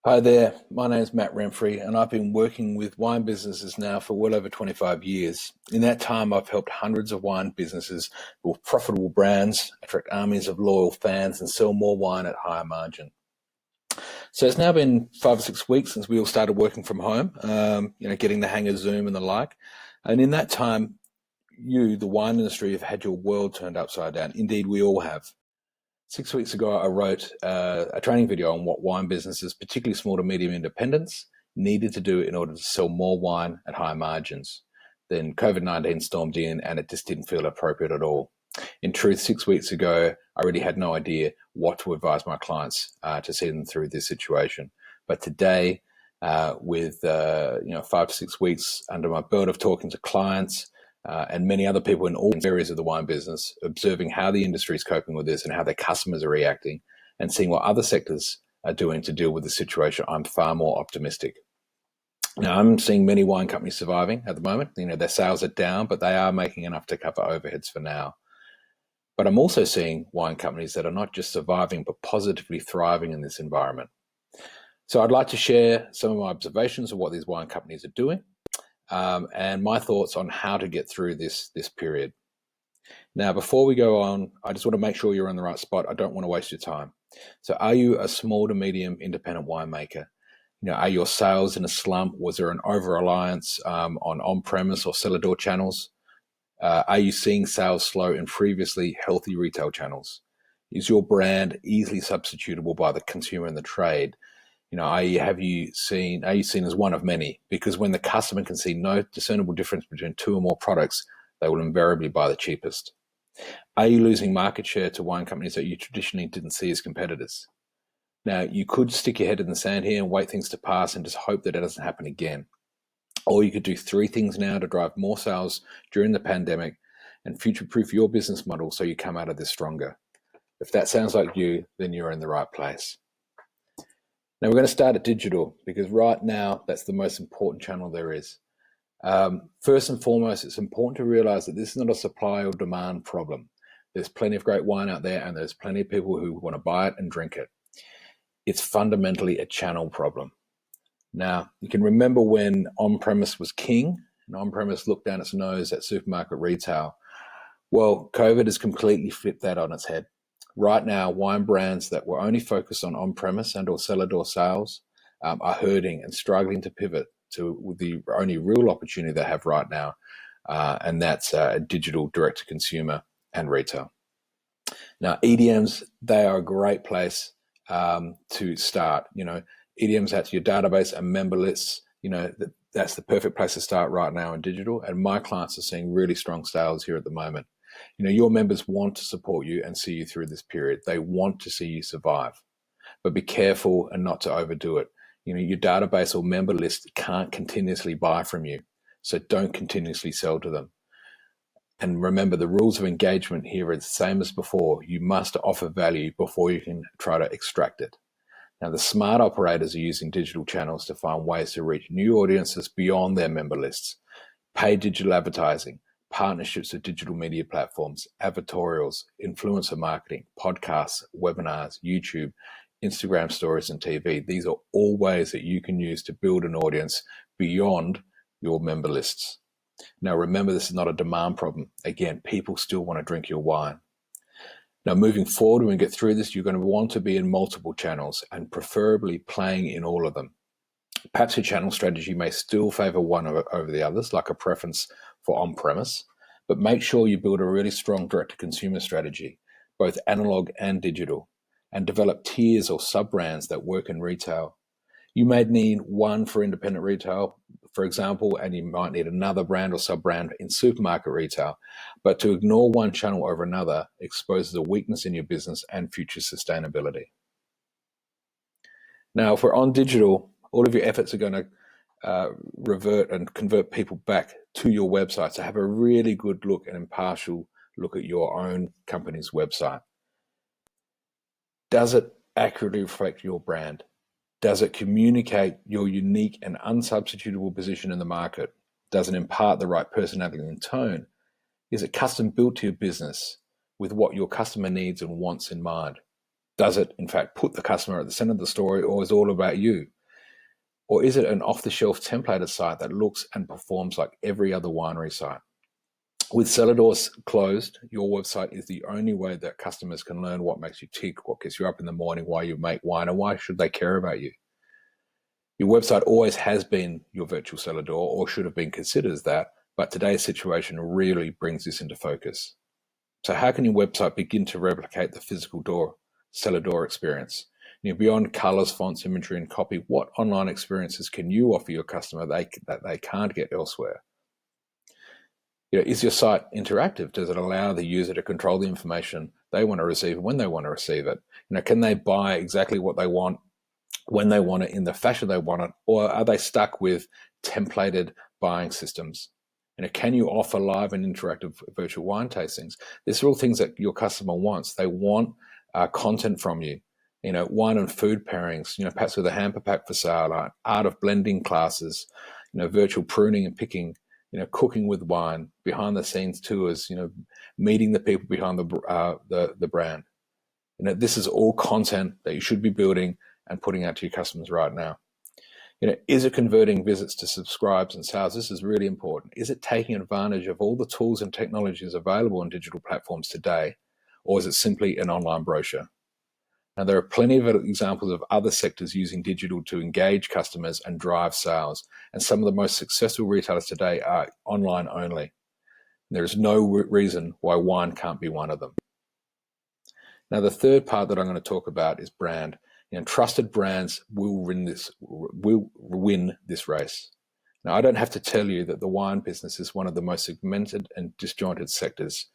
Hi there, my name's Matt Renfrey, and I've been working with wine businesses now for well over 25 years. In that time, I've helped hundreds of wine businesses build profitable brands, attract armies of loyal fans, and sell more wine at higher margin. So it's now been 5 or 6 weeks since we all started working from home, getting the hang of Zoom and the like. And in that time, you, the wine industry, have had your world turned upside down. Indeed, we all have. 6 weeks ago, I wrote a training video on what wine businesses, particularly small to medium independents, needed to do in order to sell more wine at higher margins. Then COVID-19 stormed in and it just didn't feel appropriate at all. In truth, 6 weeks ago, I really had no idea what to advise my clients to see them through this situation. But today, with 5 to 6 weeks under my belt of talking to clients, and many other people in all areas of the wine business, observing how the industry is coping with this and how their customers are reacting, and seeing what other sectors are doing to deal with the situation, I'm far more optimistic. Now, I'm seeing many wine companies surviving at the moment. Their sales are down, but they are making enough to cover overheads for now. But I'm also seeing wine companies that are not just surviving, but positively thriving in this environment. So I'd like to share some of my observations of what these wine companies are doing, and my thoughts on how to get through this period. Now, before we go on, I just want to make sure you're in the right spot. I don't want to waste your time. So are you a small to medium independent winemaker? Are your sales in a slump? Was there an over-reliance on-premise or cellar door channels? Are you seeing sales slow in previously healthy retail channels? Is your brand easily substitutable by the consumer and the trade? Are you seen as one of many? Because when the customer can see no discernible difference between two or more products, they will invariably buy the cheapest. Are you losing market share to wine companies that you traditionally didn't see as competitors? Now, you could stick your head in the sand here and wait things to pass and just hope that it doesn't happen again. Or you could do 3 things now to drive more sales during the pandemic and future-proof your business model so you come out of this stronger. If that sounds like you, then you're in the right place. Now, we're going to start at digital because right now, that's the most important channel there is. First and foremost, it's important to realize that this is not a supply or demand problem. There's plenty of great wine out there and there's plenty of people who want to buy it and drink it. It's fundamentally a channel problem. Now, you can remember when on-premise was king and on-premise looked down its nose at supermarket retail. Well, COVID has completely flipped that on its head. Right now, wine brands that were only focused on on-premise and or cellar door sales are hurting and struggling to pivot to the only real opportunity they have right now, and that's digital direct-to-consumer and retail. Now, EDMs, they are a great place to start. EDMs out to your database and member lists. That's the perfect place to start right now in digital, and my clients are seeing really strong sales here at the moment. Your members want to support you and see you through this period. They want to see you survive, but be careful and not to overdo it. Your database or member list can't continuously buy from you, so don't continuously sell to them. And remember, the rules of engagement here are the same as before. You must offer value before you can try to extract it. Now, the smart operators are using digital channels to find ways to reach new audiences beyond their member lists. Paid digital advertising, partnerships with digital media platforms, advertorials, influencer marketing, podcasts, webinars, YouTube, Instagram stories, and TV. These are all ways that you can use to build an audience beyond your member lists. Now, remember, this is not a demand problem. Again, people still want to drink your wine. Now, moving forward, when we get through this, you're going to want to be in multiple channels and preferably playing in all of them. Perhaps your channel strategy may still favor one over the others, like a preference for on-premise, but make sure you build a really strong direct-to-consumer strategy, both analog and digital, and develop tiers or sub-brands that work in retail. You may need one for independent retail, for example, and you might need another brand or sub-brand in supermarket retail. But to ignore one channel over another exposes a weakness in your business and future sustainability. Now, if we're on digital, all of your efforts are going to revert and convert people back to your website. So have a really good look and impartial look at your own company's website. Does it accurately reflect your brand? Does it communicate your unique and unsubstitutable position in the market? Does it impart the right personality and tone? Is it custom built to your business with what your customer needs and wants in mind? Does it, in fact, put the customer at the center of the story, or is it all about you? Or is it an off-the-shelf templated site that looks and performs like every other winery site? With cellar doors closed, your website is the only way that customers can learn what makes you tick, what gets you up in the morning, why you make wine, and why should they care about you. Your website always has been your virtual cellar door, or should have been considered as that, but today's situation really brings this into focus. So how can your website begin to replicate the physical cellar door experience? Beyond colors, fonts, imagery, and copy, what online experiences can you offer your customer that they can't get elsewhere? Is your site interactive? Does it allow the user to control the information they want to receive when they want to receive it? Can they buy exactly what they want when they want it in the fashion they want it, or are they stuck with templated buying systems? Can you offer live and interactive virtual wine tastings? These are all things that your customer wants. They want content from you. Wine and food pairings, perhaps with a hamper pack for sale, art of blending classes, virtual pruning and picking, cooking with wine, behind the scenes tours, meeting the people behind the brand. This is all content that you should be building and putting out to your customers right now. Is it converting visits to subscribes and sales? This is really important. Is it taking advantage of all the tools and technologies available on digital platforms today, or is it simply an online brochure? Now, there are plenty of examples of other sectors using digital to engage customers and drive sales. And some of the most successful retailers today are online only. There is no reason why wine can't be one of them. Now, the third part that I'm going to talk about is brand. Trusted brands will win this race. Now, I don't have to tell you that the wine business is one of the most segmented and disjointed sectors.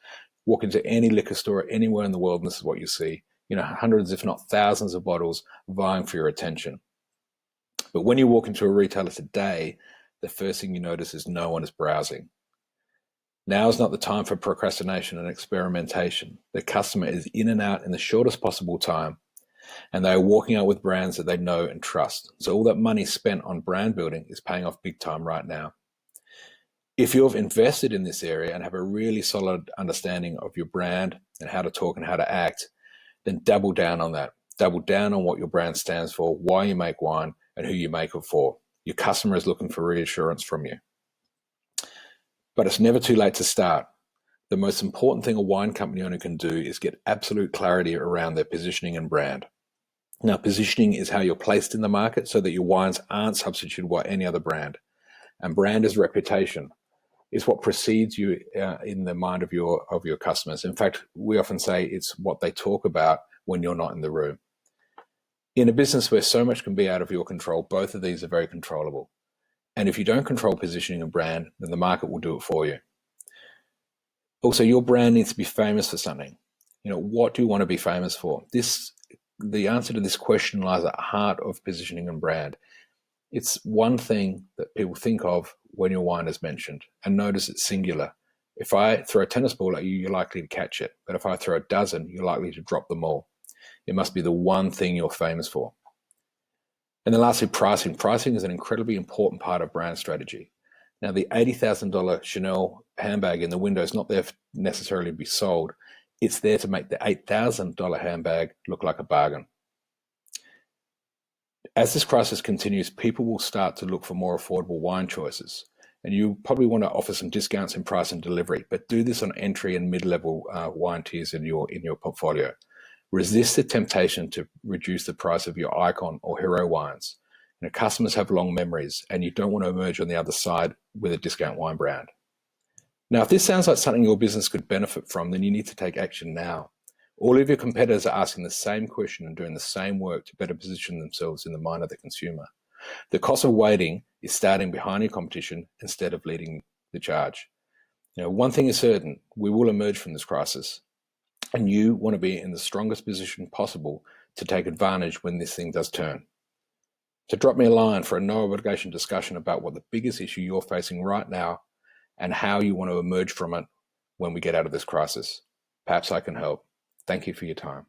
Walk into any liquor store anywhere in the world, and this is what you see. Hundreds, if not thousands of bottles vying for your attention. But when you walk into a retailer today, the first thing you notice is no one is browsing. Now is not the time for procrastination and experimentation. The customer is in and out in the shortest possible time, and they are walking out with brands that they know and trust. So all that money spent on brand building is paying off big time right now. If you've invested in this area and have a really solid understanding of your brand and how to talk and how to act, then double down on that. Double down on what your brand stands for, why you make wine, and who you make it for. Your customer is looking for reassurance from you. But it's never too late to start. The most important thing a wine company owner can do is get absolute clarity around their positioning and brand. Now, positioning is how you're placed in the market so that your wines aren't substituted by any other brand. And brand is reputation. Is what precedes you in the mind of your customers. In fact, we often say it's what they talk about when you're not in the room. In a business where so much can be out of your control, both of these are very controllable. And if you don't control positioning and brand, then the market will do it for you. Also, your brand needs to be famous for something. What do you want to be famous for? The answer to this question lies at the heart of positioning and brand. It's one thing that people think of when your wine is mentioned, and notice it's singular. If I throw a tennis ball at you, you're likely to catch it. But if I throw a dozen, you're likely to drop them all. It must be the one thing you're famous for. And then lastly, pricing. Pricing is an incredibly important part of brand strategy. Now, the $80,000 Chanel handbag in the window is not there necessarily to be sold. It's there to make the $8,000 handbag look like a bargain. As this crisis continues, people will start to look for more affordable wine choices. And you probably want to offer some discounts in price and delivery, but do this on entry and mid-level wine tiers in your portfolio. Resist the temptation to reduce the price of your icon or hero wines. Customers have long memories, and you don't want to emerge on the other side with a discount wine brand. Now, if this sounds like something your business could benefit from, then you need to take action now. All of your competitors are asking the same question and doing the same work to better position themselves in the mind of the consumer. The cost of waiting is starting behind your competition instead of leading the charge. One thing is certain, we will emerge from this crisis, and you want to be in the strongest position possible to take advantage when this thing does turn. So drop me a line for a no obligation discussion about what the biggest issue you're facing right now and how you want to emerge from it when we get out of this crisis. Perhaps I can help. Thank you for your time.